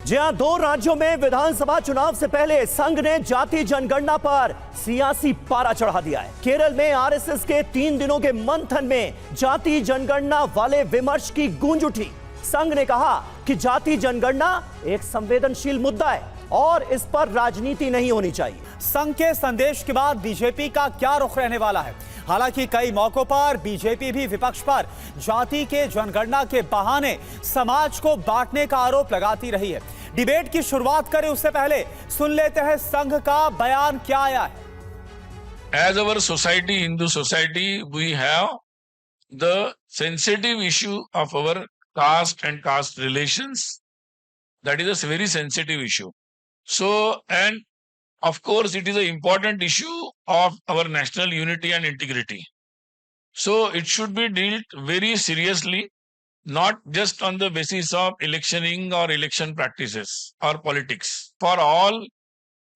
जी हां, 2 राज्यों में विधानसभा चुनाव से पहले संघ ने जाति जनगणना पर सियासी पारा चढ़ा दिया है। केरल में आरएसएस के 3 दिनों के मंथन में जाति जनगणना वाले विमर्श की गूंज उठी। संघ ने कहा कि जाति जनगणना एक संवेदनशील मुद्दा है और इस पर राजनीति नहीं होनी चाहिए। संघ के संदेश के बाद बीजेपी का क्या रुख रहने वाला है? हालांकि कई मौकों पर बीजेपी भी विपक्ष पर जाति के जनगणना के बहाने समाज को बांटने का आरोप लगाती रही है। डिबेट की शुरुआत करें उससे पहले सुन लेते हैं संघ का बयान क्या आया है। As our society, Hindu society, we have the sensitive issue of our caste and caste relations. That is a very sensitive issue. So, and of course, it is an important issue of our national unity and integrity. So, it should be dealt very seriously, not just on the basis of electioning or election practices or politics. For all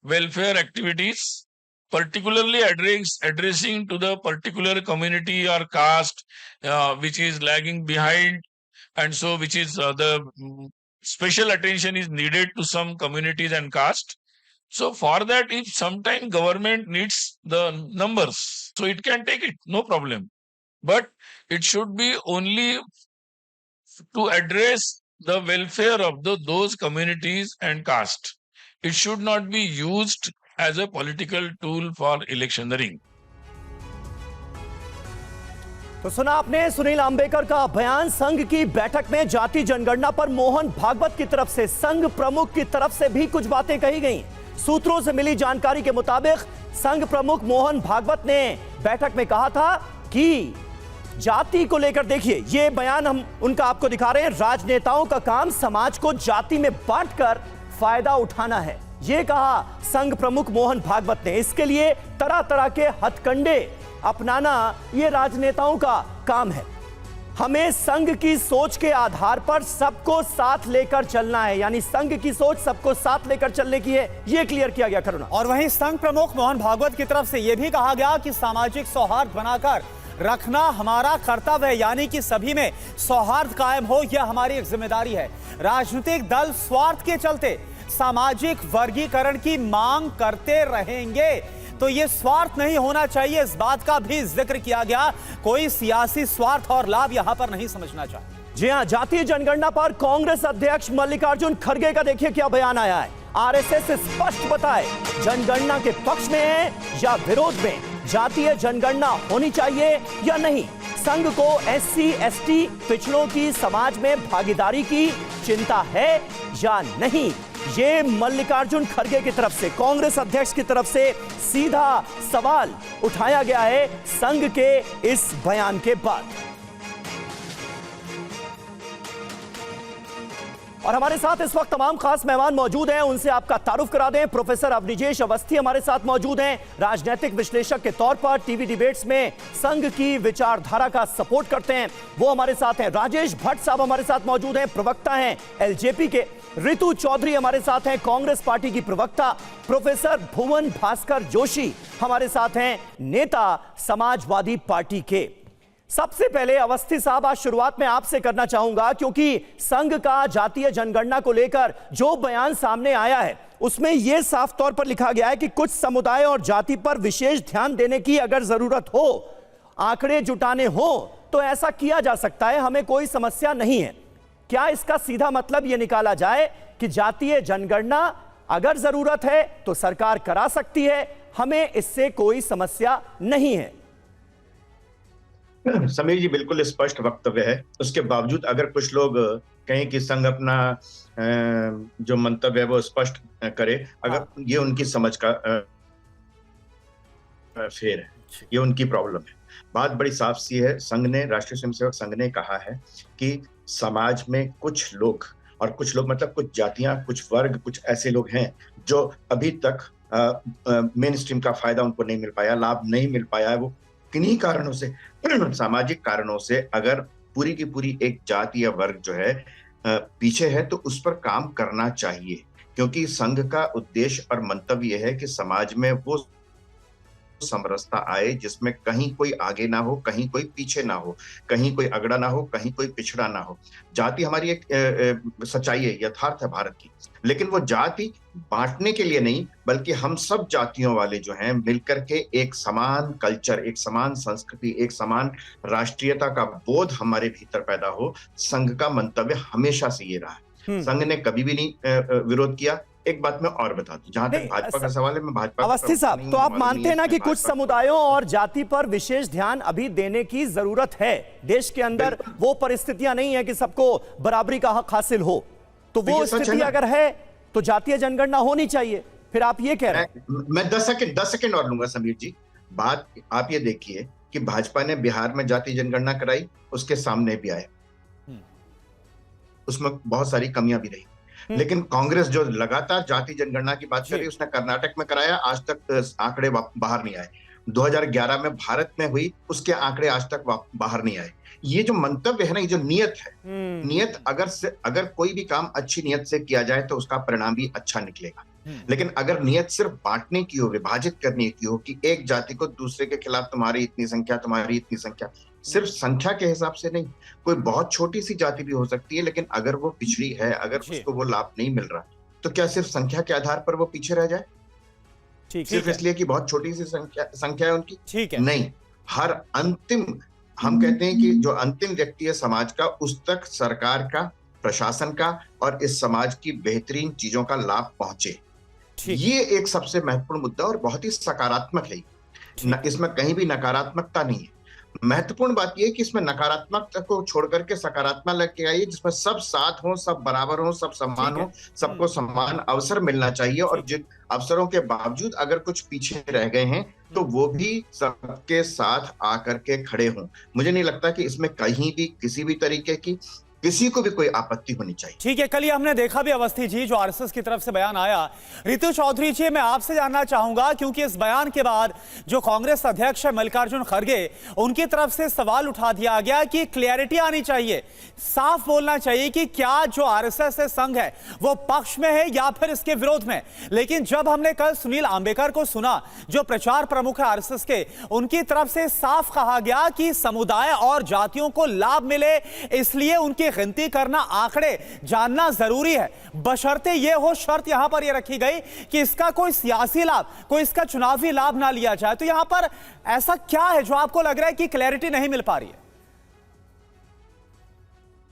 welfare activities, particularly addressing to the particular community or caste which is lagging behind, and so which is the special attention is needed to some communities and caste. So for that, if sometime government needs the numbers, so it can take it, no problem. But it should be only to address the welfare of those communities and caste. It should not be used as a political tool for electioneering. तो सुना आपने सुनील अंबेकर का बयान। संघ की बैठक में जाति जनगणना पर मोहन भागवत की तरफ से, संघ प्रमुख की तरफ से भी कुछ बातें कही गई। सूत्रों से मिली जानकारी के मुताबिक संघ प्रमुख मोहन भागवत ने बैठक में कहा था कि जाति को लेकर, देखिए ये बयान हम उनका आपको दिखा रहे हैं, राजनेताओं का काम समाज को जाति में बांटकर फायदा उठाना है, ये कहा संघ प्रमुख मोहन भागवत ने। इसके लिए तरह तरह के हथकंडे अपनाना ये राजनेताओं का काम है। हमें संघ की सोच के आधार पर सबको साथ लेकर चलना है, यानी संघ की सोच सबको साथ लेकर चलने की है, यह क्लियर किया गया करुणा। और वहीं संघ प्रमुख मोहन भागवत की तरफ से यह भी कहा गया कि सामाजिक सौहार्द बनाकर रखना हमारा कर्तव्य है, यानी कि सभी में सौहार्द कायम हो, यह हमारी एक जिम्मेदारी है। राजनीतिक दल स्वार्थ के चलते सामाजिक वर्गीकरण की मांग करते रहेंगे, तो यह स्वार्थ नहीं होना चाहिए, इस बात का भी जिक्र किया गया। कोई सियासी स्वार्थ और लाभ यहां पर नहीं समझना चाहिए। जी हां, जातीय जनगणना पर कांग्रेस अध्यक्ष मल्लिकार्जुन खड़गे का देखिए क्या बयान आया है। आरएसएस स्पष्ट बताए जनगणना के पक्ष में है या विरोध में, जातीय जनगणना होनी चाहिए या नहीं। संघ को एससी एसटी पिछड़ों की समाज में भागीदारी की चिंता है या नहीं, ये मल्लिकार्जुन खड़गे की तरफ से, कांग्रेस अध्यक्ष की तरफ से सीधा सवाल उठाया गया है संघ के इस बयान के बाद। और हमारे साथ इस वक्त तमाम खास मेहमान मौजूद हैं, उनसे आपका तारुफ करा दें। प्रोफेसर अवनिजेश अवस्थी हमारे साथ मौजूद हैं, राजनीतिक विश्लेषक के तौर पर टीवी डिबेट्स में संघ की विचारधारा का सपोर्ट करते हैं, वो हमारे साथ हैं। राजेश भट्ट साहब हमारे साथ मौजूद हैं, प्रवक्ता हैं एलजेपी के। रितु चौधरी हमारे साथ हैं, कांग्रेस पार्टी की प्रवक्ता। प्रोफेसर भुवन भास्कर जोशी हमारे साथ हैं, नेता समाजवादी पार्टी के। सबसे पहले अवस्थी साहब, आज शुरुआत में आपसे करना चाहूंगा, क्योंकि संघ का जातीय जनगणना को लेकर जो बयान सामने आया है उसमें यह साफ तौर पर लिखा गया है कि कुछ समुदाय और जाति पर विशेष ध्यान देने की अगर जरूरत हो, आंकड़े जुटाने हो तो ऐसा किया जा सकता है, हमें कोई समस्या नहीं है। क्या इसका सीधा मतलब यह निकाला जाए कि जातीय जनगणना अगर जरूरत है तो सरकार करा सकती है, हमें इससे कोई समस्या नहीं है? समीर जी, बिल्कुल स्पष्ट वक्तव्य है। उसके बावजूद अगर कुछ लोग कहें कि संघ अपना जो मंतव्य है वो स्पष्ट करे, अगर ये उनकी समझ का फेर है, ये उनकी प्रॉब्लम है। बात बड़ी साफ सी है। संघ ने, राष्ट्रीय स्वयंसेवक संघ ने कहा है कि समाज में कुछ लोग, और कुछ लोग मतलब कुछ जातियां, कुछ वर्ग, कुछ ऐसे लोग हैं जो अभी तक मेन स्ट्रीम का फायदा उनको नहीं मिल पाया, लाभ नहीं मिल पाया है। वो किन्हीं कारणों से, सामाजिक कारणों से, अगर पूरी की पूरी एक जाति या वर्ग जो है पीछे है तो उस पर काम करना चाहिए, क्योंकि संघ का उद्देश्य और मंतव्य यह है कि समाज में वो समरसता आए जिसमें कहीं कोई आगे ना हो, कहीं कोई पीछे ना हो, कहीं कोई अगड़ा ना हो, कहीं कोई पिछड़ा ना हो। जाति हमारी एक सच्चाई है, यथार्थ है भारत की, लेकिन वो जाति बांटने के लिए नहीं, बल्कि हम सब जातियों वाले जो हैं मिलकर के एक समान कल्चर, एक समान संस्कृति, एक समान राष्ट्रीयता का बोध हमारे भीतर पैदा हो। संघ का मंतव्य हमेशा से ये रहा है। संघ ने कभी भी नहीं विरोध किया। एक बात मैं और बता दूं, जहां तक भाजपा का सवाल है, मैं भाजपा अवस्थी साहब, तो आप मानते हैं ना कि कुछ समुदायों और जाति पर विशेष ध्यान अभी देने की जरूरत है? देश के अंदर वो परिस्थितियां नहीं है कि सबको बराबरी का हक हासिल हो, तो वो स्थिति अगर है तो जातीय जनगणना होनी चाहिए, फिर आप ये कह रहे हैं? मैं 10 सेकंड और लूंगा समीर जी। बात आप ये देखिए कि भाजपा ने बिहार में जातीय जनगणना कराई, उसके सामने भी आए, उसमें बहुत सारी कमियां भी रही, लेकिन कांग्रेस जो लगातार जाति जनगणना की बात कर रही है, उसने कर्नाटक में कराया, आज तक आंकड़े बाहर नहीं आए। 2011 में भारत में हुई, उसके आंकड़े आज तक बाहर नहीं आए। ये जो मंतव्य है ना, ये जो नियत है, नियत अगर कोई भी काम अच्छी नियत से किया जाए तो उसका परिणाम भी अच्छा निकलेगा। लेकिन अगर नियत सिर्फ बांटने की हो, विभाजित करने की हो कि एक जाति को दूसरे के खिलाफ तुम्हारी इतनी संख्या, तुम्हारी इतनी संख्या, सिर्फ संख्या के हिसाब से नहीं, कोई बहुत छोटी सी जाति भी हो सकती है, लेकिन अगर वो पिछड़ी है, अगर उसको वो लाभ नहीं मिल रहा, तो क्या सिर्फ संख्या के आधार पर वो पीछे रह जाए? सिर्फ इसलिए कि बहुत छोटी सी संख्या है उनकी? ठीक है, नहीं। हर अंतिम, हम कहते हैं कि जो अंतिम व्यक्ति है समाज का, उस तक सरकार का, प्रशासन का और इस समाज की बेहतरीन चीजों का लाभ पहुंचे। ये एक सबसे महत्वपूर्ण मुद्दा और बहुत ही सकारात्मक है। इसमें कहीं भी नकारात्मकता नहीं है। महत्वपूर्ण बात यह है कि इसमें नकारात्मकता को छोड़ करके सकारात्मक लेके आइए, जिसमें सब साथ हो, सब बराबर हो, सब समान हो, सबको समान अवसर मिलना चाहिए। और जिन अवसरों के बावजूद अगर कुछ पीछे रह गए हैं तो वो भी सबके साथ आकर के खड़े हों। मुझे नहीं लगता कि इसमें कहीं भी किसी भी तरीके की किसी को भी कोई आपत्ति होनी चाहिए। ठीक है, कल ये हमने देखा भी अवस्थी जी, जो आरएसएस की तरफ से बयान आया। रितु चौधरी जी, मैं आपसे जानना चाहूंगा, क्योंकि इस बयान के बाद जो कांग्रेस अध्यक्ष है मल्लिकार्जुन खड़गे, उनकी तरफ से सवाल उठा दिया गया कि क्लैरिटी आनी चाहिए, साफ बोलना चाहिए कि क्या जो आरएसएस है, संघ है, वो पक्ष में है या फिर इसके विरोध में। लेकिन जब हमने कल सुनील आंबेकर को सुना, जो प्रचार प्रमुख है आरएसएस के, उनकी तरफ से साफ कहा गया कि समुदाय और जातियों को लाभ मिले, इसलिए उनकी गिनती करना, आंकड़े जानना जरूरी है, बशर्ते यह हो, शर्त यहां पर यह रखी गई कि इसका कोई सियासी लाभ, कोई इसका चुनावी लाभ ना लिया जाए। तो यहां पर ऐसा क्या है जो आपको लग रहा है कि क्लैरिटी नहीं मिल पा रही है?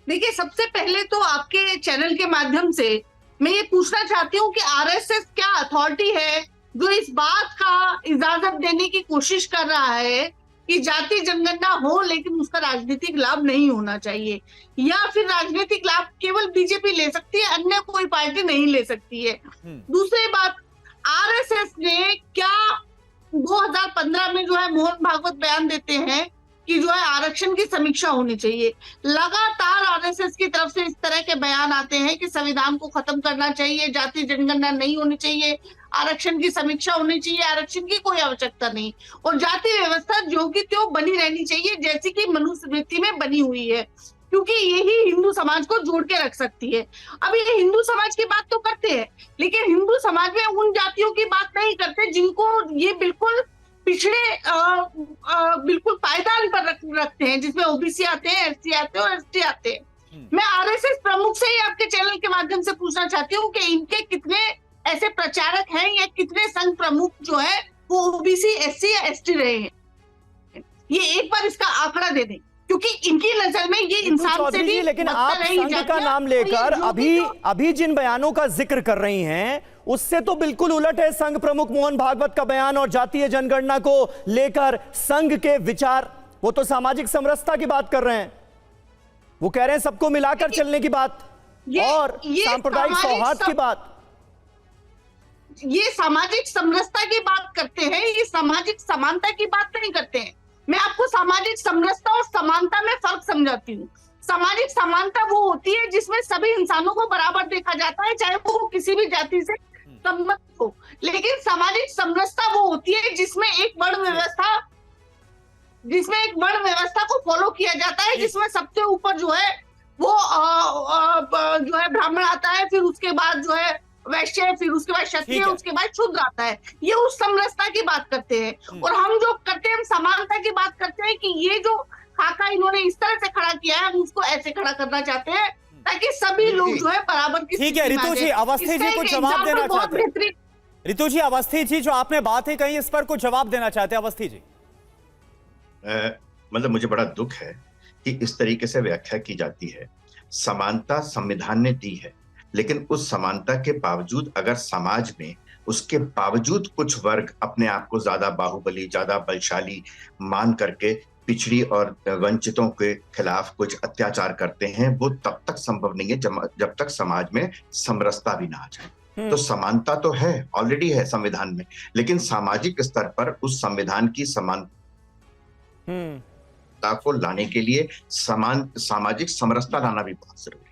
देखिए, सबसे पहले तो आपके चैनल के माध्यम से मैं ये पूछना चाहती हूँ कि आरएसएस क्या अथॉरिटी है जो इस बात का इजाजत देने की कोशिश कर रहा है कि जाति जनगणना हो लेकिन उसका राजनीतिक लाभ नहीं होना चाहिए, या फिर राजनीतिक लाभ केवल बीजेपी ले सकती है, अन्य कोई पार्टी नहीं ले सकती है। दूसरी बात, आरएसएस ने क्या 2015 में जो है मोहन भागवत बयान देते हैं कि जो है आरक्षण की समीक्षा होनी चाहिए। लगातार आरएसएस की तरफ से इस तरह के बयान आते हैं कि संविधान को खत्म करना चाहिए, जाति जनगणना नहीं होनी चाहिए, आरक्षण की समीक्षा होनी चाहिए, आरक्षण की कोई आवश्यकता नहीं, और जाति व्यवस्था जो की त्यों बनी रहनी चाहिए जैसी कि मनुस्मृति में बनी हुई है, क्योंकि यही हिंदू समाज को जोड़ के रख सकती है। अब ये हिंदू समाज की बात तो करते हैं, लेकिन हिंदू समाज में उन जातियों की बात नहीं करते जिनको ये बिल्कुल पिछड़े बिल्कुल पायदान पर रखते हैं, जिसमें ओबीसी आते हैं, एससी आते हैं और एसटी आते हैं। मैं आरएसएस प्रमुख से ही आपके चैनल के माध्यम से पूछना चाहती हूँ कि इनके कितने ऐसे प्रचारक हैं या कितने संघ प्रमुख जो है वो ओबीसी, एससी या एसटी रहे हैं? ये एक बार इसका आंकड़ा दे दें, क्योंकि इनकी नजर में ये इंसान से भी। लेकिन आप संघ का नाम लेकर अभी जिन बयानों का जिक्र कर रही हैं उससे तो बिल्कुल उलट है संघ प्रमुख मोहन भागवत का बयान और जातीय जनगणना को लेकर संघ के विचार। वो तो सामाजिक समरसता की बात कर रहे हैं, वो कह रहे हैं सबको मिलाकर चलने की बात और सांप्रदायिक सौहार्द की बात। ये सामाजिक समरसता की बात करते हैं, ये सामाजिक समानता की बात नहीं करते हैं। मैं आपको सामाजिक समरसता और समानता में फर्क समझाती हूँ। सामाजिक समानता वो होती है जिसमें सभी इंसानों को बराबर देखा जाता है, चाहे वो किसी भी जाति से संबंध हो। लेकिन सामाजिक समरसता वो होती है जिसमें एक वर्ण व्यवस्था को फॉलो किया जाता है, जिसमें सबसे ऊपर जो है वो जो है ब्राह्मण आता है, फिर उसके बाद जो है वैश्य, फिर उसके बाद क्षत्रिय, ठीक है। उसके बाद शूद्र आता है। ये उस समरसता की बात करते हैं। और हम जो करते हैं, हम समानता की बात करते हैं कि ये जो खाका इन्होंने इस तरह से खड़ा किया है, हम उसको ऐसे खड़ा करना चाहते हैं ताकि सभी लोग जो है बराबर की ठीक है, स्थिति में रितु आ जी, जाए। अवस्थी जी इसका कुछ एक जवाब देना एग्जाम्पल बहुत चाहते हैं। बेहतरीन। रितु जी, अवस्थी जी जो आपने बात ही कही, इस पर कुछ जवाब देना चाहते हैं अवस्थी जी? मतलब मुझे बड़ा दुख है कि इस तरीके से व्याख्या की जाती है। समानता संविधान ने दी है, लेकिन उस समानता के बावजूद अगर समाज में उसके बावजूद कुछ वर्ग अपने आप को ज्यादा बाहुबली, ज्यादा बलशाली मान करके पिछड़ी और वंचितों के खिलाफ कुछ अत्याचार करते हैं, वो तब तक संभव नहीं है जब तक समाज में समरसता भी ना आ जाए। तो समानता तो है, ऑलरेडी है संविधान में, लेकिन सामाजिक स्तर पर उस संविधान की समानता को लाने के लिए सामाजिक समरसता लाना भी बहुत जरूरी है।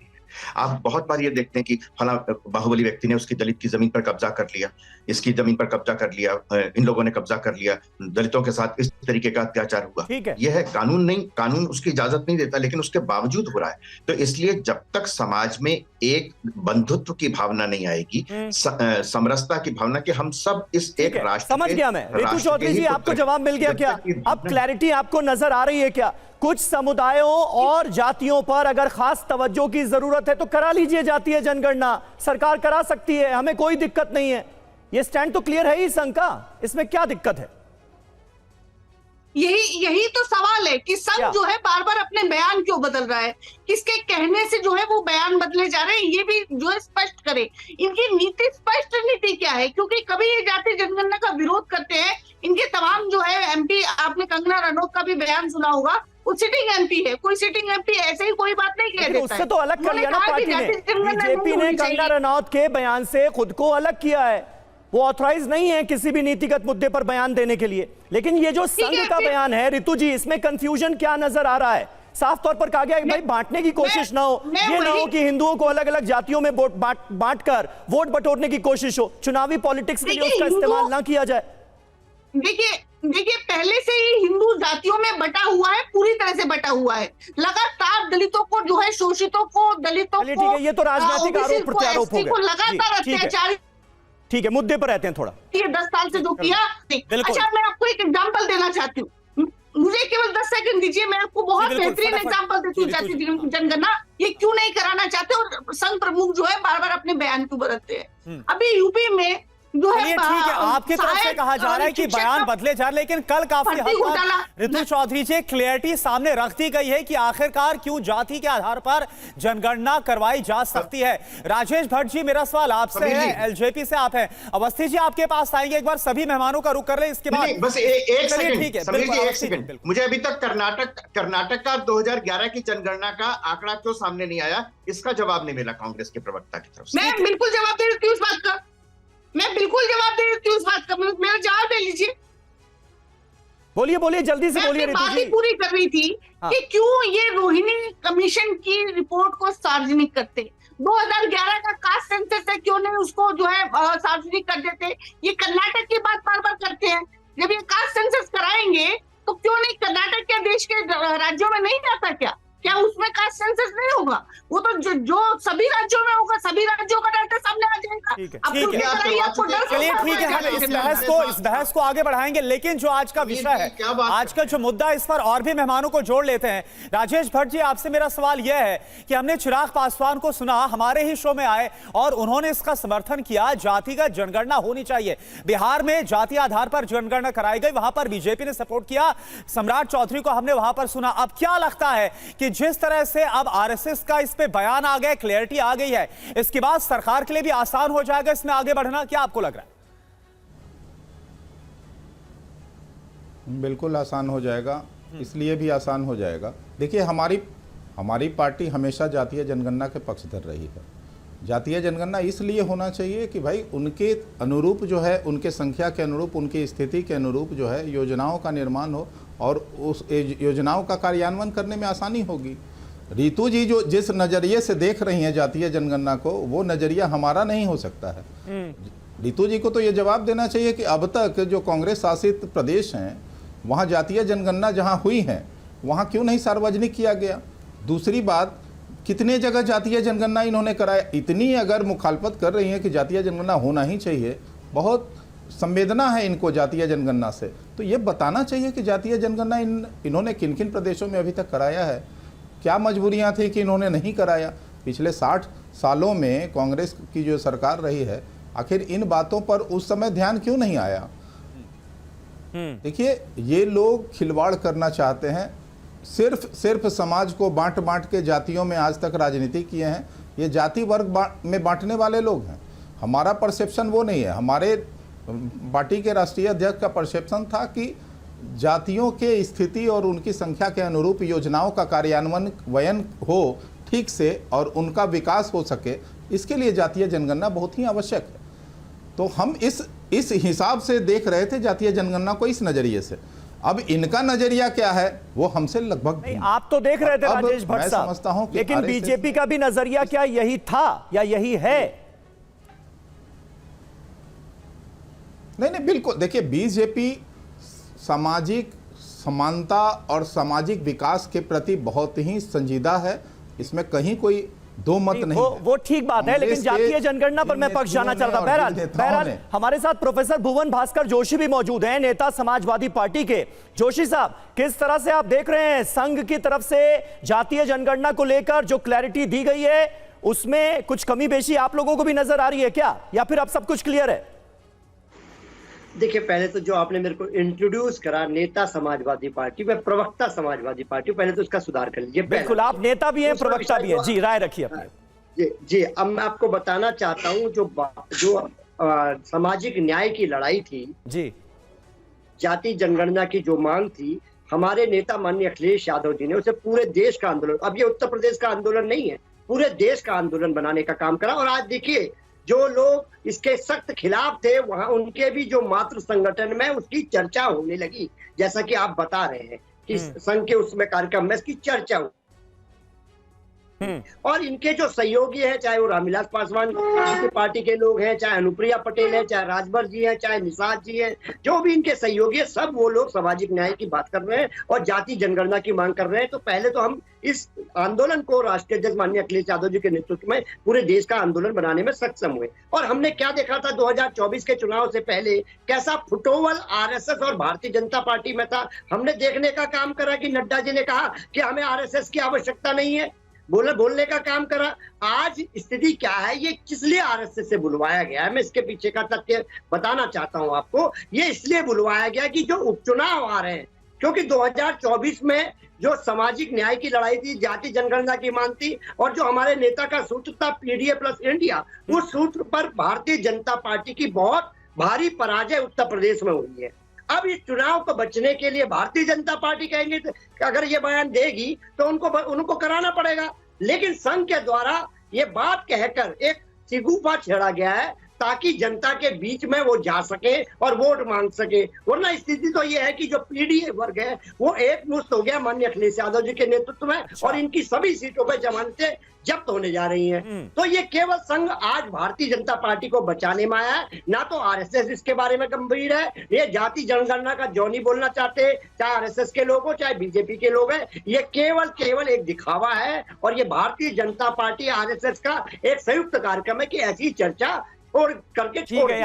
आप बहुत बार ये देखते हैं कि फला बाहुबली व्यक्ति ने उसकी दलित की जमीन पर कब्जा कर लिया, इसकी जमीन पर कब्जा कर लिया, इन लोगों ने कब्जा कर लिया, दलितों के साथ इस तरीके का अत्याचार हुआ। ठीक है। यह है कानून नहीं, कानून उसकी इजाजत नहीं देता, लेकिन उसके बावजूद हो रहा है। तो इसलिए जब तक समाज में एक बंधुत्व की भावना नहीं आएगी, समरसता की भावना कि हम सब इस एक राष्ट्र समझ गया मैं। रितु चौधरी जी, आपको जवाब मिल गया क्या? अब क्लैरिटी आपको नजर आ रही है क्या? कुछ समुदायों और जातियों पर अगर खास तवज्जो की जरूरत है तो करा लीजिए जातीय जनगणना, सरकार करा सकती है, हमें कोई दिक्कत नहीं है। ये स्टैंड तो क्लियर है ही संघ का, इसमें क्या दिक्कत है? यही तो सवाल है कि संघ जो है बार बार अपने बयान क्यों बदल रहा है, किसके कहने से जो है वो बयान बदले जा रहे हैं, ये भी जो है स्पष्ट करे। इनकी नीति, स्पष्ट नीति क्या है? क्योंकि कभी ये जातीय जनगणना का विरोध करते हैं, इनके तमाम जो है एमपी, आपने कंगना रनौत का भी बयान सुना होगा, वो सिटिंग एमपी है, कोई सिटिंग एमपी ऐसे ही कोई बात नहीं कह देता है। उससे तो अलग कर लिया ना पार्टी ने। बीजेपी ने कंगना रनौत के बयान से खुद को अलग किया है, वो ऑथराइज नहीं है किसी भी नीतिगत मुद्दे पर बयान देने के लिए। लेकिन ये जो संघ का बयान है रितु जी, इसमें कंफ्यूजन क्या नजर आ रहा है? साफ तौर पर कहा गया है भाई बांटने की कोशिश ना हो, ये ना हो कि हिंदुओं को अलग अलग जातियों में बांटकर वोट बटोरने की कोशिश हो, चुनावी पॉलिटिक्स के लिए उसका इस्तेमाल ना किया जाए। देखिए पहले से ही हिंदू जातियों में बटा हुआ है, पूरी तरह से बटा हुआ है। लगातार दलितों को जो है, शोषितों को, दलितों को, ये तो राजनीतिक आरोप प्रत्यारोप हो गए। लगातार अत्याचार, ठीक है, मुद्दे पर रहते हैं थोड़ा। ये 10 साल से जो किया। अच्छा, मैं आपको एक एग्जांपल देना चाहती हूँ, मुझे केवल 10 सेकंड दीजिए, मैं आपको बहुत बेहतरीन एग्जांपल देती हूँ जातीय जनगणना ये क्यों नहीं कराना चाहते और संघ प्रमुख जो है बार बार अपने बयान क्यों बदलते हैं। अभी यूपी में जो है, ठीक है, आपकी तरफ से कहा जा रहा है कि बयान बदले जा रहे, लेकिन कल काफी हद तक रितु चौधरी जी क्लियरिटी सामने रख दी गई है कि आखिरकार क्यों जाति के आधार पर जनगणना करवाई जा सकती है। राजेश भट्ट जी, मेरा सवाल आपसे है, एलजेपी से आप हैं। अवस्थी जी आपके पास आएंगे, एक बार सभी मेहमानों का रुख कर ले, इसके बाद बस एक सेकंड, ठीक है, एक सेकंड। मुझे अभी तक कर्नाटक का 2011 की जनगणना का आंकड़ा क्यों सामने नहीं आया, इसका जवाब नहीं मिला कांग्रेस के प्रवक्ता की तरफ से। मैं बिल्कुल जवाब दे देती हूँ इस बात का, मैं बिल्कुल जवाब दे देती हूँ इस बात का, मेरा जवाब दे लीजिए। बोलिए बोलिए, जल्दी से बोलिए। मैं बात ही पूरी कर रही थी कि क्यों ये रोहिणी कमीशन की रिपोर्ट को सार्वजनिक करते, 2011 का कास्ट सेंसस है, क्यों नहीं उसको जो है सार्वजनिक कर देते। ये कर्नाटक की बात बार बार करते हैं, जब ये कास्ट सेंसस कराएंगे तो क्यों नहीं कर्नाटक के देश के राज्यों में नहीं जाता क्या उसमें कास्ट सेंसस नहीं होगा? वो तो जो सभी राज्यों में होगा, सभी राज्यों का डाटा सामने आ जाएगा। चलिए ठीक है, हम इस बहस को आगे बढ़ाएंगे, लेकिन जो आज का विषय है, आज का जो मुद्दा, इस पर और भी मेहमानों को जोड़ लेते हैं। राजेश भट्ट जी, आपसे मेरा सवाल यह है कि हमने चिराग पासवान को सुना, हमारे ही शो में आए और उन्होंने इसका समर्थन किया, जातिगत जनगणना होनी चाहिए। बिहार में जाति आधार पर जनगणना कराई गई, वहां पर बीजेपी ने सपोर्ट किया, सम्राट चौधरी को हमने वहां पर सुना। अब क्या लगता है कि जिस तरह से अब आरएसएस का इस पे बयान आ गया, क्लैरिटी आ गई है, इसके बाद सरकार के लिए भी आसान हो जाएगा इसमें आगे बढ़ना, क्या आपको लग रहा है? बिल्कुल आसान हो जाएगा, इसलिए भी आसान हो जाएगा। देखिए, हमारी पार्टी हमेशा जातीय जनगणना के पक्षधर रही है। जातीय जनगणना इसलिए होना चाहिए कि भाई उनके अनुरूप जो है, उनके संख्या के अनुरूप, उनकी स्थिति के अनुरूप जो है योजनाओं का निर्माण हो और उस योजनाओं का कार्यान्वयन करने में आसानी होगी। रितु जी जो जिस नज़रिए से देख रही हैं जातीय जनगणना को, वो नज़रिया हमारा नहीं हो सकता है। रितु जी को तो ये जवाब देना चाहिए कि अब तक जो कांग्रेस शासित प्रदेश हैं, वहाँ जातीय जनगणना जहाँ हुई है, वहाँ क्यों नहीं सार्वजनिक किया गया। दूसरी बात, कितने जगह जातीय जनगणना इन्होंने कराया। इतनी अगर मुखालफत कर रही हैं कि जातीय जनगणना होना ही चाहिए, बहुत संवेदना है इनको जातीय जनगणना से, तो ये बताना चाहिए कि जातीय जनगणना इन्होंने किन किन प्रदेशों में अभी तक कराया है, क्या मजबूरियां थी कि इन्होंने नहीं कराया। पिछले 60 सालों में कांग्रेस की जो सरकार रही है, आखिर इन बातों पर उस समय ध्यान क्यों नहीं आया। देखिए, ये लोग खिलवाड़ करना चाहते हैं, सिर्फ समाज को बांट बांट के जातियों में आज तक राजनीति किए हैं। ये जाति वर्ग में बांटने वाले लोग हैं। हमारा परसेप्शन वो नहीं है। हमारे पार्टी के राष्ट्रीय अध्यक्ष का परसेप्शन था कि जातियों के स्थिति और उनकी संख्या के अनुरूप योजनाओं का कार्यान्वयन हो ठीक से और उनका विकास हो सके, इसके लिए जातीय जनगणना बहुत ही आवश्यक है। तो हम इस हिसाब से देख रहे थे जातीय जनगणना को, इस नजरिए से। अब इनका नजरिया क्या है वो हमसे लगभग नहीं, आप तो देख रहे थे राजेश भट्ट साहब, समझता हूं कि लेकिन बीजेपी का भी नजरिया क्या यही था या यही है? नहीं, बिल्कुल। देखिए, बीजेपी सामाजिक समानता और सामाजिक विकास के प्रति बहुत ही संजीदा है, इसमें कहीं कोई दो मत नहीं। वो ठीक बात है, लेकिन जातीय जनगणना पर मैं पक्ष जाना चाहता हूं। बहरहाल हमारे साथ प्रोफेसर भुवन भास्कर जोशी भी मौजूद हैं, नेता समाजवादी पार्टी के। जोशी साहब, किस तरह से आप देख रहे हैं संघ की तरफ से जातीय जनगणना को लेकर जो क्लैरिटी दी गई है, उसमें कुछ कमी बेशी आप लोगों को भी नजर आ रही है क्या, या फिर अब सब कुछ क्लियर है? देखिए, पहले तो जो आपने मेरे को इंट्रोड्यूस करा नेता समाजवादी पार्टी, मैं प्रवक्ता समाजवादी पार्टी, पहले तो उसका सुधार कर लीजिए। बिल्कुल, आप नेता भी हैं, प्रवक्ता भी हैं। जी, राय रखिए अपनी। जी, अब मैं आपको बताना चाहता हूं, जो सामाजिक न्याय की लड़ाई थी, जी, जाति जनगणना की जो मांग थी, हमारे नेता माननीय अखिलेश यादव जी ने उसे पूरे देश का आंदोलन, अब ये उत्तर प्रदेश का आंदोलन नहीं है, पूरे देश का आंदोलन बनाने का काम करा। और आज देखिए, जो लोग इसके सख्त खिलाफ थे, वहां उनके भी जो मातृ संगठन में उसकी चर्चा होने लगी, जैसा कि आप बता रहे हैं कि संघ के उसमें कार्यक्रम में इसकी चर्चा हुई। और इनके जो सहयोगी हैं, चाहे वो रामविलास पासवान की पार्टी के लोग हैं, चाहे अनुप्रिया पटेल है, चाहे राजभर जी हैं, चाहे निषाद जी हैं, जो भी इनके सहयोगी है, सब वो लोग सामाजिक न्याय की बात कर रहे हैं और जाति जनगणना की मांग कर रहे हैं। तो पहले तो हम इस आंदोलन को राष्ट्रीय अध्यक्ष माननीय अखिलेश यादव जी के नेतृत्व में पूरे देश का आंदोलन बनाने में सक्षम हुए। और हमने क्या देखा था 2024 के चुनाव से पहले, कैसा फुटोवल आरएसएस और भारतीय जनता पार्टी में था। हमने देखने का काम करा कि नड्डा जी ने कहा कि हमें आरएसएस की आवश्यकता नहीं है, बोलने का काम करा। आज स्थिति क्या है, ये किस लिए आरएसएस से बुलवाया गया है, मैं इसके पीछे का तथ्य बताना चाहता हूं आपको। ये इसलिए बुलवाया गया कि जो उपचुनाव आ रहे हैं, क्योंकि 2024 में जो सामाजिक न्याय की लड़ाई थी, जाति जनगणना की मांग थी, और जो हमारे नेता का सूत्र था पीडीए प्लस इंडिया, उस सूत्र पर भारतीय जनता पार्टी की बहुत भारी पराजय उत्तर प्रदेश में हुई है। अब इस चुनाव को बचने के लिए भारतीय जनता पार्टी कहेंगे कि अगर ये बयान देगी तो उनको कराना पड़ेगा, लेकिन संघ के द्वारा ये बात कहकर एक सिगुफा छेड़ा गया है ताकि जनता के बीच में वो जा सके और वोट मांग सके। वरना स्थिति तो ये है कि जो पीडीए वर्ग है वो एक मुश्त हो गया माननीय अखिलेश यादव जी के नेतृत्व में, और इनकी सभी सीटों पर जमानतें जब्त होने जा रही हैं। तो ये केवल संघ आज भारतीय जनता पार्टी को बचाने में आया है, ना तो आरएसएस इसके बारे में गंभीर है। ये जाति जनगणना का जो नहीं बोलना चाहते, चाहे आरएसएस के लोग हो चाहे बीजेपी के लोग हैं, ये केवल एक दिखावा है। और ये भारतीय जनता पार्टी आरएसएस का एक संयुक्त कार्यक्रम है कि ऐसी चर्चा और करके ठीक है।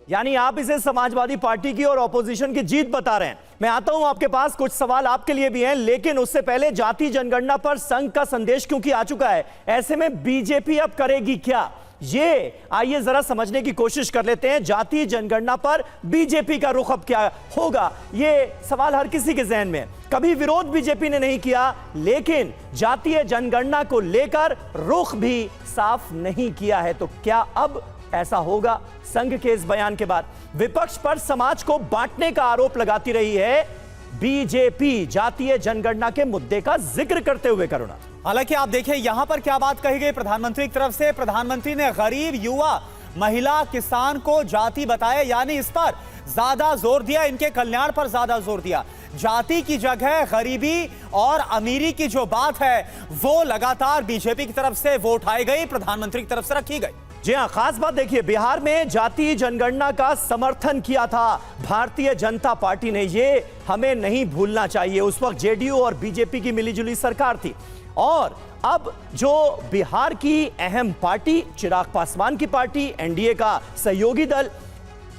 यानी आप इसे समाजवादी पार्टी की और ऑपोजिशन की जीत बता रहे हैं। मैं आता हूं आपके पास, कुछ सवाल आपके लिए भी हैं, लेकिन उससे पहले जाति जनगणना पर संघ का संदेश क्योंकि आ चुका है, ऐसे में बीजेपी अब करेगी क्या, ये आइए जरा समझने की कोशिश कर लेते हैं। जाति जनगणना पर बीजेपी का रुख अब क्या होगा, ये सवाल हर किसी के जहन में है। कभी विरोध बीजेपी ने नहीं किया, लेकिन जातीय जनगणना को लेकर रुख भी साफ नहीं किया है। तो क्या अब ऐसा होगा? संघ के इस बयान के बाद विपक्ष पर समाज को बांटने का आरोप लगाती रही है बीजेपी, जातीय जनगणना के मुद्दे का जिक्र करते हुए। करुणा, हालांकि आप देखिए यहां पर क्या बात कही गई प्रधानमंत्री की तरफ से। प्रधानमंत्री ने गरीब, युवा, महिला, किसान को जाति बताया, यानी इस पर ज्यादा जोर दिया, इनके कल्याण पर ज्यादा जोर दिया। जाति की जगह गरीबी और अमीरी की जो बात है वो लगातार बीजेपी की तरफ से वो उठाई गई, प्रधानमंत्री की तरफ से रखी गई। जी हां, खास बात देखिए, बिहार में जातीय जनगणना का समर्थन किया था भारतीय जनता पार्टी ने, ये हमें नहीं भूलना चाहिए। उस वक्त जेडीयू और बीजेपी की मिलीजुली सरकार थी और अब जो बिहार की अहम पार्टी चिराग पासवान की पार्टी, एनडीए का सहयोगी दल,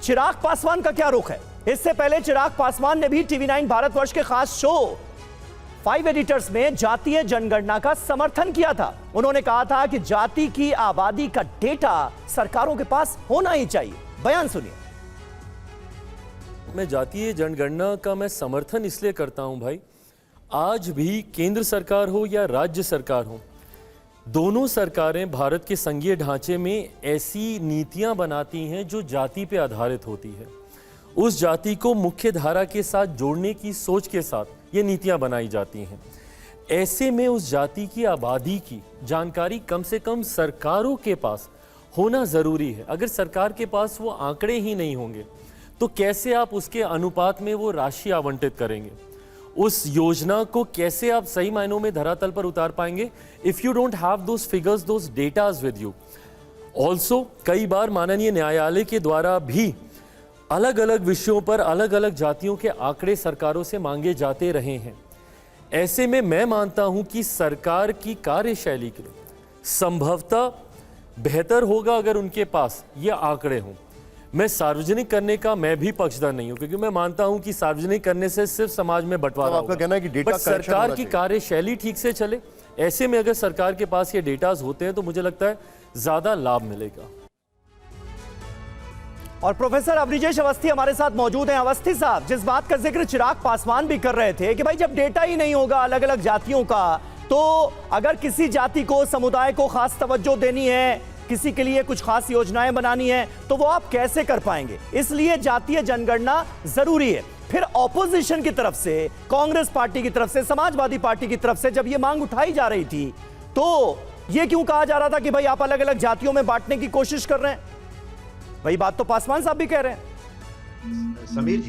चिराग पासवान का क्या रुख है? इससे पहले चिराग पासवान ने भी टीवी9 भारतवर्ष के खास शो 5 एडिटर्स में जातीय जनगणना का समर्थन किया था। उन्होंने कहा था कि जाति की आबादी का डेटा सरकारों के पास होना ही चाहिए। बयान सुनिए। मैं जातीय जनगणना का मैं समर्थन इसलिए करता हूं भाई, आज भी केंद्र सरकार हो या राज्य सरकार हो, दोनों सरकारें भारत के संघीय ढांचे में ऐसी नीतियां बनाती हैं जो जाति पे आधारित होती है। उस जाति को मुख्य धारा के साथ जोड़ने की सोच के साथ ये नीतियां बनाई जाती हैं। ऐसे में उस जाति की आबादी की जानकारी कम से कम सरकारों के पास होना ज़रूरी है। अगर सरकार के पास वो आंकड़े ही नहीं होंगे तो कैसे आप उसके अनुपात में वो राशि आवंटित करेंगे? उस योजना को कैसे आप सही मायनों में धरातल पर उतार पाएंगे if you don't have those figures, those datas with you. Also कई बार माननीय न्यायालय के द्वारा भी अलग अलग विषयों पर अलग अलग जातियों के आंकड़े सरकारों से मांगे जाते रहे हैं। ऐसे में मैं मानता हूं कि सरकार की कार्यशैली के लिए संभवतः बेहतर होगा अगर उनके पास ये आंकड़े हों। मैं सार्वजनिक करने का मैं भी पक्षधर नहीं हूं, क्योंकि मैं मानता हूं कि सार्वजनिक करने से सिर्फ समाज में बंटवारा आपका कहना है कि डेटा सरकार की कार्यशैली ठीक से चले। ऐसे में अगर सरकार के पास ये डेटाज होते हैं तो मुझे लगता है ज्यादा लाभ मिलेगा। और प्रोफेसर अवनिजेश अवस्थी हमारे साथ मौजूद हैं। अवस्थी साहब, जिस बात का जिक्र चिराग पासवान भी कर रहे थे कि भाई जब डेटा ही नहीं होगा अलग अलग जातियों का, तो अगर किसी जाति को, समुदाय को खास तवज्जो देनी है, किसी के लिए कुछ खास योजनाएं बनानी है, तो वो आप कैसे कर पाएंगे? इसलिए जातीय जनगणना जरूरी है। फिर ऑपोजिशन की तरफ से, कांग्रेस पार्टी की तरफ से, समाजवादी पार्टी की तरफ से जब ये मांग उठाई जा रही थी तो ये क्यों कहा जा रहा था कि भाई आप अलग अलग जातियों में बांटने की कोशिश कर रहे हैं? वही बात तो पासवान साहब भी कह रहे हैं। समीर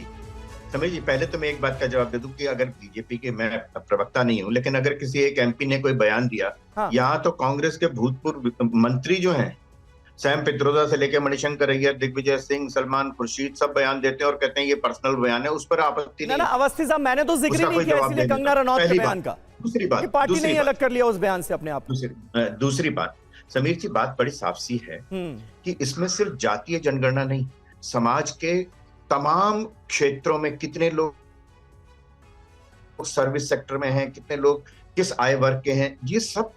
जी, पहले तो मैं एक बात का जवाब दे दूं कि अगर बीजेपी के, मैं प्रवक्ता नहीं हूं, लेकिन अगर किसी एक एमपी ने कोई बयान दिया, हाँ। यहाँ तो कांग्रेस के भूतपूर्व मंत्री जो हैं, सैम पित्रोदा से लेकर मणिशंकर अय्यर, दिग्विजय सिंह, सलमान खुर्शीद, सब बयान देते हैं और कहते हैं ये पर्सनल बयान है, उस पर आपत्ति नहीं। ना अवस्थी साहब, मैंने तो जिक्र नहीं किया इसलिए कंगना रनौत के बयान का। दूसरी बात, पार्टी ने अलग कर लिया उस बयान से अपने आप। दूसरी बात समीर जी, बात बड़ी साफ सी है कि इसमें सिर्फ जातीय जनगणना नहीं, समाज के तमाम क्षेत्रों में कितने लोग सर्विस सेक्टर में हैं, कितने लोग किस आय वर्ग के हैं, ये सब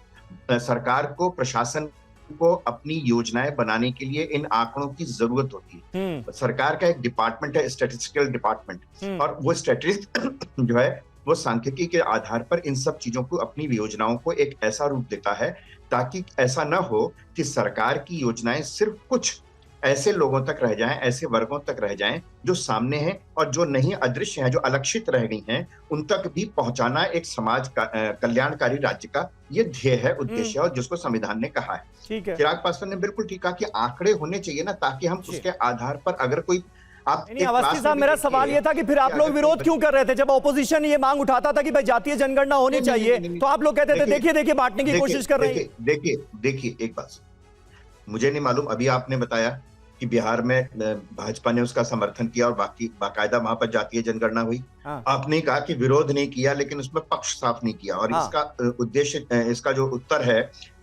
सरकार को, प्रशासन को अपनी योजनाएं बनाने के लिए इन आंकड़ों की जरूरत होती है। सरकार का एक डिपार्टमेंट है, स्टैटिस्टिकल डिपार्टमेंट, और वो स्टैटिस्टिक्स जो है वो सांख्यिकी के आधार पर इन सब चीजों को, अपनी योजनाओं को एक ऐसा रूप देता है ताकि ऐसा ना हो कि सरकार की योजनाएं सिर्फ कुछ ऐसे लोगों तक रह जाएं, ऐसे वर्गों तक रह जाएं जो सामने हैं और जो नहीं अदृश्य हैं, जो अलक्षित रह गई हैं, उन तक भी पहुंचाना एक समाज का कल्याणकारी राज्य का ये ध्येय है, उद्देश्य है, और जिसको संविधान ने कहा है। ठीक है, चिराग पासवान ने बिल्कुल ठीक कहा कि आंकड़े होने चाहिए ना, ताकि हम उसके आधार पर अगर कोई अवस्थी साहब, मेरा सवाल ये था कि फिर आप लोग विरोध क्यों कर रहे थे जब ऑपोजिशन ये मांग उठाता था कि भाई जातीय जनगणना होनी चाहिए, तो आप लोग कहते थे देखिए बांटने की कोशिश कर रहे हैं। देखिए एक बात मुझे नहीं मालूम, अभी आपने बताया कि बिहार में भाजपा ने उसका समर्थन किया और बाकी बाकायदा वहां पर जातीय जनगणना हुई। आपने कहा कि विरोध नहीं किया, लेकिन उसमें पक्ष साफ नहीं किया, और इसका उद्देश्य, इसका जो उत्तर है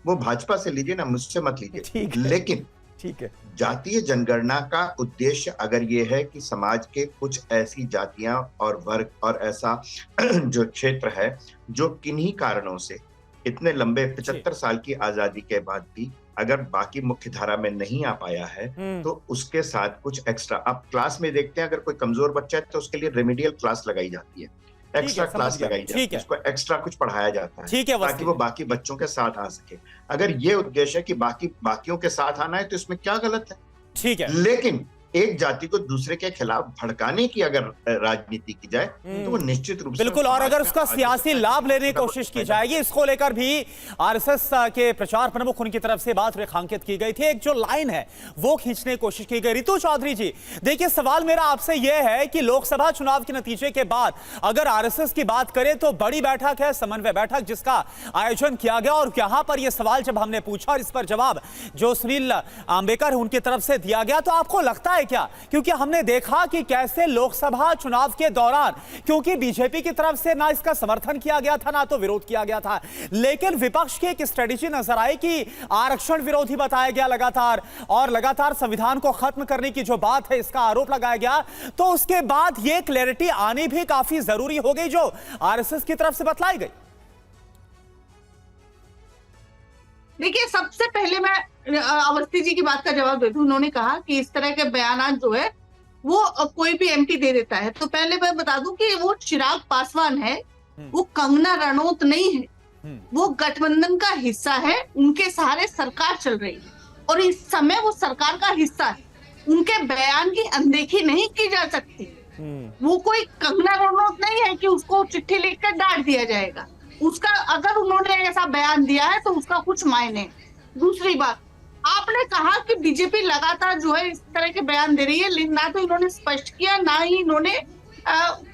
वो भाजपा से लीजिए ना, मुझसे मत लीजिए। लेकिन ठीक है, जातीय जनगणना का उद्देश्य अगर ये है कि समाज के कुछ ऐसी जातियां और वर्ग और ऐसा जो क्षेत्र है जो किन्हीं कारणों से इतने लंबे 75 साल की आजादी के बाद भी अगर बाकी मुख्य धारा में नहीं आ पाया है, तो उसके साथ कुछ एक्स्ट्रा, आप क्लास में देखते हैं अगर कोई कमजोर बच्चा है तो उसके लिए रेमेडियल क्लास लगाई जाती है, एक्स्ट्रा क्लास लगाई जाती है, उसको एक्स्ट्रा कुछ पढ़ाया जाता है ताकि वो बाकी बच्चों के साथ आ सके। अगर ये उद्देश्य है कि बाकियों के साथ आना है तो इसमें क्या गलत है? ठीक है, लेकिन एक जाति को दूसरे के खिलाफ भड़काने की अगर राजनीति की जाए तो वो निश्चित रूप से बिल्कुल, और अगर उसका सियासी लाभ लेने की कोशिश की जाएगी, इसको लेकर भी आरएसएस के प्रचार प्रमुख उनकी तरफ से बात रेखांकित की गई थी। एक जो लाइन है वो खींचने की कोशिश की गई। रितु चौधरी जी, देखिए सवाल मेरा आपसे यह है कि लोकसभा चुनाव के नतीजे के बाद अगर आरएसएस की बात करें तो बड़ी बैठक है, समन्वय बैठक, जिसका आयोजन किया गया, और यहां पर यह सवाल जब हमने पूछा और इस पर जवाब जो सुनील आंबेकर उनकी तरफ से दिया गया, तो आपको लगता है है क्या? क्योंकि हमने देखा कि कैसे लोकसभा चुनाव के दौरान, क्योंकि बीजेपी की तरफ से ना इसका समर्थन किया गया था ना तो विरोध किया गया था, लेकिन विपक्ष की एक स्ट्रेटेजी नजर आई कि आरक्षण विरोधी बताया गया लगातार, और लगातार संविधान को खत्म करने की जो बात है इसका आरोप लगाया गया। तो उसके बाद ये क्लैरिटी आनी भी काफी जरूरी हो गई जो आरएसएस की तरफ से बतलाई गई। देखिए, सबसे पहले मैं अवस्थी जी की बात का जवाब दे दूं। उन्होंने कहा कि इस तरह के बयान जो है वो कोई भी एमपी दे देता है। तो पहले मैं बता दूं कि वो चिराग पासवान है, वो कंगना रनौत नहीं है, वो गठबंधन का हिस्सा है। उनके सहारे सरकार चल रही है और इस समय वो सरकार का हिस्सा है। उनके बयान की अनदेखी नहीं की जा सकती। वो कोई कंगना रनौत नहीं है कि उसको चिट्ठी लिखकर डांट दिया जाएगा। उसका अगर उन्होंने ऐसा बयान दिया है तो उसका कुछ मायने। दूसरी बात, आपने कहा कि बीजेपी लगातार जो है इस तरह के बयान दे रही है, लेकिन ना तो इन्होंने स्पष्ट किया, ना ही इन्होंने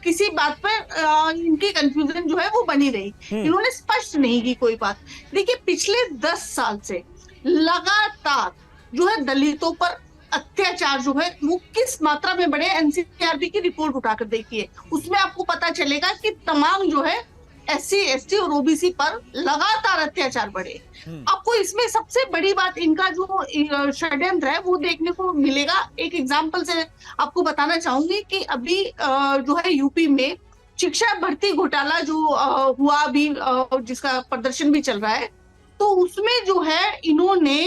किसी बात पर इनकी कंफ्यूजन जो है वो बनी रही। इन्होंने स्पष्ट नहीं की कोई बात। देखिए, पिछले 10 साल से लगातार जो है दलितों पर अत्याचार जो है वो किस मात्रा में बढ़े, एनसीईआरटी की रिपोर्ट उठाकर देखिए, उसमें आपको पता चलेगा कि तमाम जो है एससी, एसटी और ओबीसी पर लगातार अत्याचार बढ़े। आपको इसमें सबसे बड़ी बात, इनका जो षड्यंत्र है वो देखने को मिलेगा। एक एग्जांपल से आपको बताना चाहूंगी कि अभी जो है यूपी में शिक्षा भर्ती घोटाला जो हुआ अभी, जिसका प्रदर्शन भी चल रहा है, तो उसमें जो है इन्होंने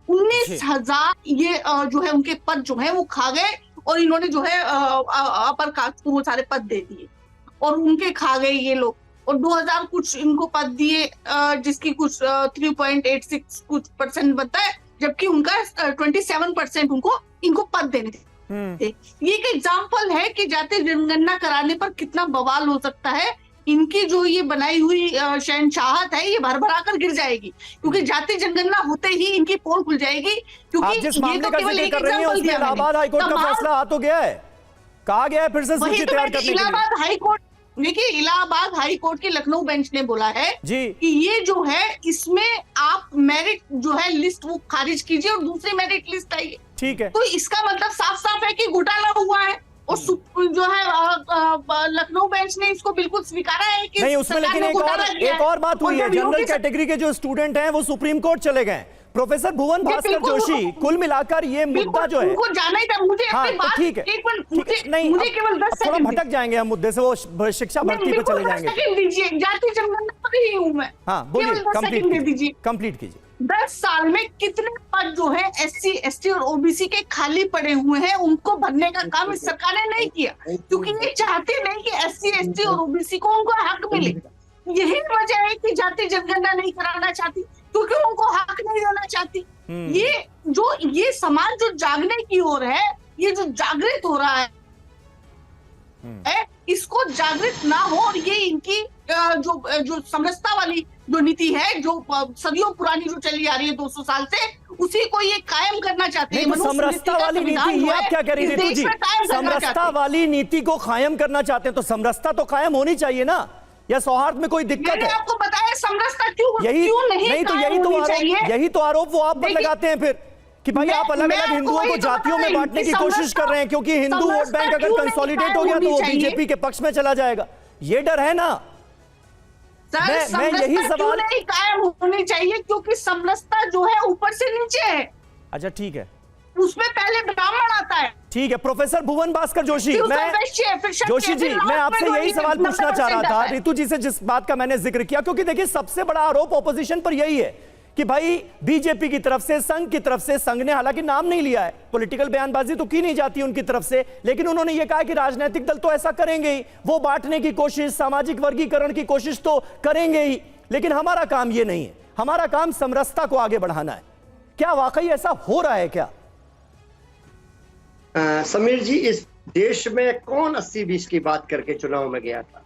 19,000 ये जो है उनके पद जो है वो खा गए और इन्होंने जो है अपर कास्ट को वो सारे पद दे दिए और उनके खा गए ये लोग। और 2000 कुछ इनको पद दिए, जिसकी कुछ 3.86 कुछ % बनता है, जबकि उनका 27% इनको पद देने थे। ये एक एग्जाम्पल है कि जाति जनगणना कराने पर कितना बवाल हो सकता है। इनकी जो ये बनाई हुई शहनशाहत है ये भरभरा कर गिर जाएगी, क्योंकि जाति जनगणना होते ही इनकी पोल खुल जाएगी। क्योंकि आप जिस मामले का जिक्र कर रही हैं उसमें इलाहाबाद हाईकोर्ट का फैसला आ तो गया है, कहा गया है फिर से सूची तैयार करने के लिए। इलाहाबाद हाईकोर्ट, देखिए, इलाहाबाद हाईकोर्ट की लखनऊ बेंच ने बोला है जी कि ये जो है इसमें आप मेरिट जो है लिस्ट वो खारिज कीजिए और दूसरी मेरिट लिस्ट आई। ठीक है, तो इसका मतलब साफ साफ है कि घोटाला हुआ है और जो है लखनऊ बेंच ने इसको बिल्कुल स्वीकारा है कि नहीं उसमें। लेकिन एक और बात हुई है, जनरल कैटेगरी के जो स्टूडेंट हैं वो सुप्रीम कोर्ट चले गए। प्रोफेसर भुवन भास्कर जोशी, कुल मिलाकर ये मुद्दा जो है, उनको जाना ही था। मुझे हाँ, अपनी बात, ठीक है, नहीं मुझे केवल 10 थोड़ा सेकंड भटक जाएंगे हम मुद्दे से, वो शिक्षा भर्ती पे चले जाएंगे। दीजिए, जाति जनगणना पर ही हूँ मैं। हाँ बोलिए, कंप्लीट कीजिए। 10 साल में कितने पद जो है एससी, एसटी और ओबीसी के खाली पड़े हुए हैं, उनको भरने का काम इस सरकार ने नहीं किया, क्योंकि ये चाहते नहीं कि एससी, एसटी और ओबीसी को उनको हक मिले। यही वजह है कि जाति जनगणना नहीं कराना चाहती, क्योंकि उनको हक नहीं देना चाहती। ये समाज जो जागने की ओर है, ये जो जागृत हो रहा है, इसको जागृत ना हो और ये इनकी जो समरसता वाली जो नीति है, जो सदियों पुरानी जो चली आ रही है 200 साल से, उसी को ये कायम करना चाहते हैं। समरसता वाली नीति, ये आप क्या कह रही है जी? समरसता वाली नीति को कायम करना चाहते हैं तो समरसता तो कायम होनी चाहिए ना, या सौहार्द में कोई दिक्कत है? आपको बताया समरसता क्यों नहीं तो यही तो आरोप वो आप पर लगाते हैं फिर कि भाई आप अलग अलग हिंदुओं को जातियों में बांटने की कोशिश कर रहे हैं, क्योंकि हिंदू वोट बैंक अगर कंसोलिडेट हो गया तो वो बीजेपी के पक्ष में चला जाएगा। ये डर है ना? मैं यही सवाल, नहीं कायम होनी चाहिए क्योंकि समरसता जो है ऊपर से नीचे है। अच्छा ठीक है, उसमें पहले ब्राह्मण आता है। ठीक है, प्रोफेसर भुवन भास्कर जोशी, जोशी जी, मैं आपसे यही सवाल पूछना चाह रहा था रितु जी से, जिस बात का मैंने जिक्र किया, क्योंकि देखिए सबसे बड़ा आरोप ऑपोजिशन पर यही है कि भाई बीजेपी की तरफ से, संघ की तरफ से, संघ ने हालांकि नाम नहीं लिया है, पॉलिटिकल बयानबाजी तो की नहीं जाती उनकी तरफ से, लेकिन उन्होंने ये कहा कि राजनीतिक दल तो ऐसा करेंगे ही, वो बांटने की कोशिश, सामाजिक वर्गीकरण की कोशिश तो करेंगे ही, लेकिन हमारा काम ये नहीं है, हमारा काम समरसता को आगे बढ़ाना है। क्या वाकई ऐसा हो रहा है क्या? समीर जी, इस देश में कौन 80-20 की बात करके चुनाव में गया था?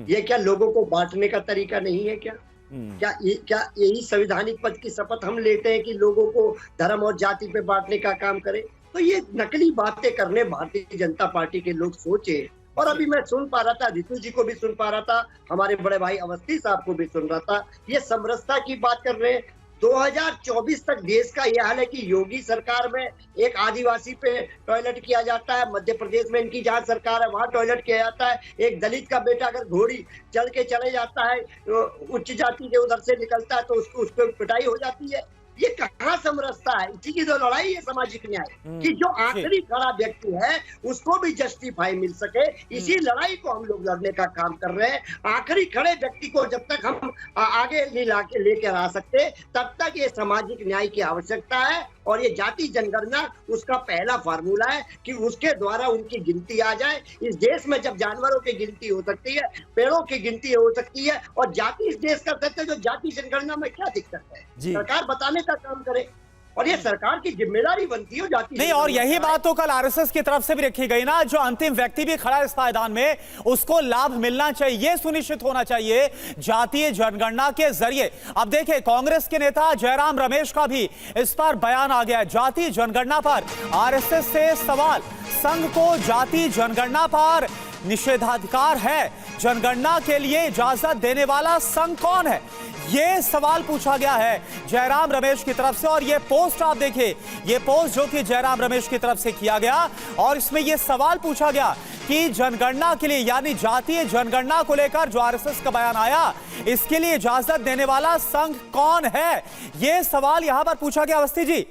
ये क्या लोगों को बांटने का तरीका नहीं है क्या? क्या यही संवैधानिक पद की शपथ हम लेते हैं कि लोगों को धर्म और जाति पे बांटने का काम करें? तो ये नकली बातें करने भारतीय जनता पार्टी के लोग सोचे। और अभी मैं सुन पा रहा था, रितु जी को भी सुन पा रहा था, हमारे बड़े भाई अवस्थी साहब को भी सुन रहा था, ये समरसता की बात कर रहे हैं। 2024 तक देश का यह हाल है कि योगी सरकार में एक आदिवासी पे टॉयलेट किया जाता है, मध्य प्रदेश में इनकी जहाँ सरकार है वहां टॉयलेट किया जाता है, एक दलित का बेटा अगर घोड़ी चल के चले जाता है तो उच्च जाति के उधर से निकलता है तो उसको पिटाई हो जाती है। ये कहाँ समरसता है? इसी की तो लड़ाई है सामाजिक न्याय कि जो आखिरी खड़ा व्यक्ति है उसको भी जस्टिफाई मिल सके। इसी लड़ाई को हम लोग लड़ने का काम कर रहे हैं। आखिरी खड़े व्यक्ति को जब तक हम आगे लेकर आ सकते तब तक ये सामाजिक न्याय की आवश्यकता है। और ये जाति जनगणना उसका पहला फार्मूला है कि उसके द्वारा उनकी गिनती आ जाए। इस देश में जब जानवरों की गिनती हो सकती है, पेड़ों की गिनती हो सकती है और जाति इस देश कर सकते हैं, जो जाति जनगणना में क्या दिक्कत है? सरकार बताने का काम करे और ये सरकार की जिम्मेदारी बनती है जाति नहीं। और यही बात तो कल आरएसएस की तरफ से भी रखी गई ना, जो अंतिम व्यक्ति भी खड़ा है इस पायदान में उसको लाभ मिलना चाहिए, ये सुनिश्चित होना चाहिए जातीय जनगणना के जरिए। अब देखिए कांग्रेस के नेता जयराम रमेश का भी इस पर बयान आ गया। जातीय जनगणना पर आरएसएस से सवाल, संघ को जातीय जनगणना पर निषेधाधिकार है, जनगणना के लिए इजाजत देने वाला संघ कौन है, ये सवाल पूछा गया है जयराम रमेश की तरफ से। और ये पोस्ट आप देखिए, ये पोस्ट जो कि जयराम रमेश की तरफ से किया गया और इसमें ये सवाल पूछा गया कि जनगणना के लिए यानी जातीय जनगणना को लेकर जो आरएसएस का बयान आया इसके लिए इजाजत देने वाला संघ कौन है, ये सवाल यहां पर पूछा गया। अवस्थी जी,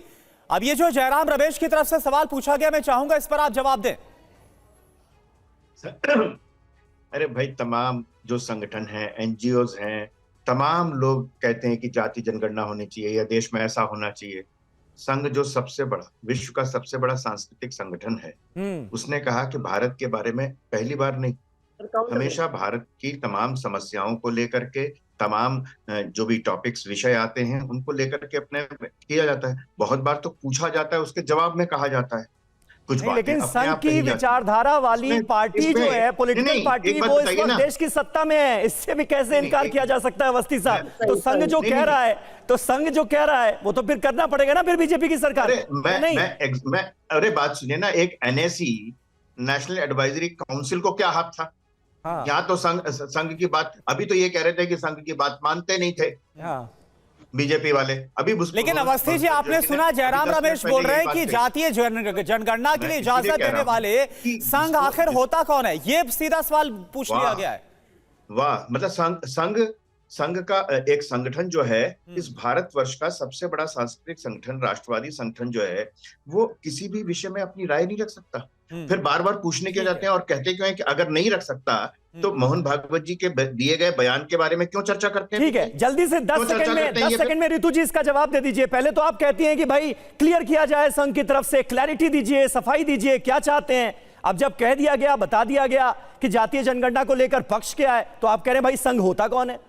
अब ये जो जयराम रमेश की तरफ से सवाल पूछा गया मैं चाहूंगा इस पर आप जवाब दें। अरे भाई, तमाम जो संगठन हैं, एनजीओज हैं, तमाम लोग कहते हैं कि जाति जनगणना होनी चाहिए या देश में ऐसा होना चाहिए। संघ जो सबसे बड़ा, विश्व का सबसे बड़ा सांस्कृतिक संगठन है, उसने कहा कि भारत के बारे में पहली बार नहीं, हमेशा भारत की तमाम समस्याओं को लेकर के, तमाम जो भी टॉपिक्स विषय आते हैं उनको लेकर के अपने किया जाता है। बहुत बार तो पूछा जाता है, उसके जवाब में कहा जाता है कुछ बातें। लेकिन संघ की विचारधारा वाली पार्टी जो है, पॉलिटिकल पार्टी, वो इस वक्त देश की सत्ता में है, इससे भी कैसे इनकार किया जा सकता है अवस्थी साहब? तो संघ जो कह रहा है, वो तो फिर करना पड़ेगा ना फिर बीजेपी की सरकार। मैं अरे बात सुनिए ना, एक एनएसी नेशनल एडवाइजरी काउंसिल को क्या हाथ था? यहाँ तो संघ की बात, अभी तो ये कह रहे थे कि संघ की बात मानते नहीं थे बीजेपी वाले। अभी लेकिन अवस्थी जी, आपने सुना जयराम रमेश बोल रहे हैं कि जातीय जनगणना के लिए इजाजत देने वाले संघ आखिर होता कौन है, ये सीधा सवाल पूछ लिया गया है। वाह, मतलब संघ का एक संगठन जो है, इस भारतवर्ष का सबसे बड़ा सांस्कृतिक संगठन, राष्ट्रवादी संगठन जो है, वो किसी भी विषय में अपनी राय नहीं रख सकता। फिर बार बार पूछने के जाते हैं और कहते क्यों हैं कि अगर नहीं रख सकता तो मोहन भागवत जी के दिए गए बयान के बारे में क्यों चर्चा करते हैं? ठीक है, जल्दी से 10 सेकंड में ऋतु जी इसका जवाब दे दीजिए। पहले तो आप कहती हैं कि भाई क्लियर किया जाए, संघ की तरफ से क्लैरिटी दीजिए, सफाई दीजिए, क्या चाहते हैं। अब जब कह दिया गया, बता दिया गया कि जातीय जनगणना को लेकर पक्ष क्या है, तो आप कह रहे हैं भाई संघ होता कौन है?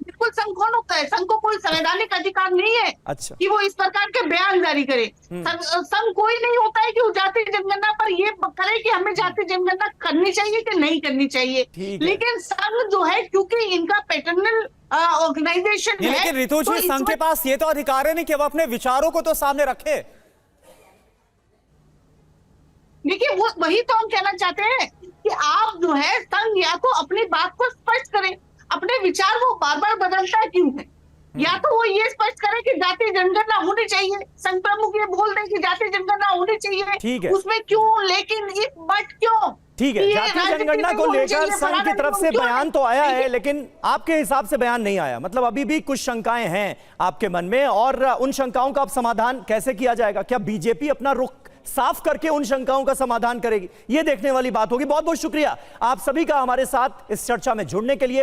बिल्कुल, संघ कौन होता है? संघ को कोई संवैधानिक अधिकार नहीं है कि वो इस प्रकार के बयान जारी करे। संघ कोई नहीं होता है कि वो जातीय जनगणना पर ये करे कि हमें जातीय जनगणना करनी चाहिए कि नहीं करनी चाहिए। लेकिन संघ जो है, क्योंकि इनका पैटर्नल ऑर्गेनाइजेशन है, लेकिन ऋतु जी, संघ के पास ये तो अधिकार है नहीं कि वो अपने विचारों को तो सामने रखे। देखिए, वो वही तो हम कहना चाहते हैं कि आप जो है संघ या तो अपनी बात को स्पष्ट करें, अपने विचार वो बार बार बदलता क्यों है? या तो वो ये स्पष्ट करे कि जातीय जनगणना होनी चाहिए, संघ प्रमुख ये बोल दे कि जातीय जनगणना होनी चाहिए, उसमें क्यों, लेकिन इस बट क्यों? ठीक है, जातीय जनगणना को लेकर संघ की तरफ से बयान तो आया है, लेकिन आपके हिसाब से बयान नहीं आया, मतलब अभी भी कुछ शंकाएं हैं आपके मन में, और उन शंकाओं का अब समाधान कैसे किया जाएगा? क्या बीजेपी अपना रुख साफ करके उन शंकाओं का समाधान करेगी? ये देखने वाली बात होगी। बहुत बहुत शुक्रिया आप सभी का हमारे साथ इस चर्चा में जुड़ने के लिए।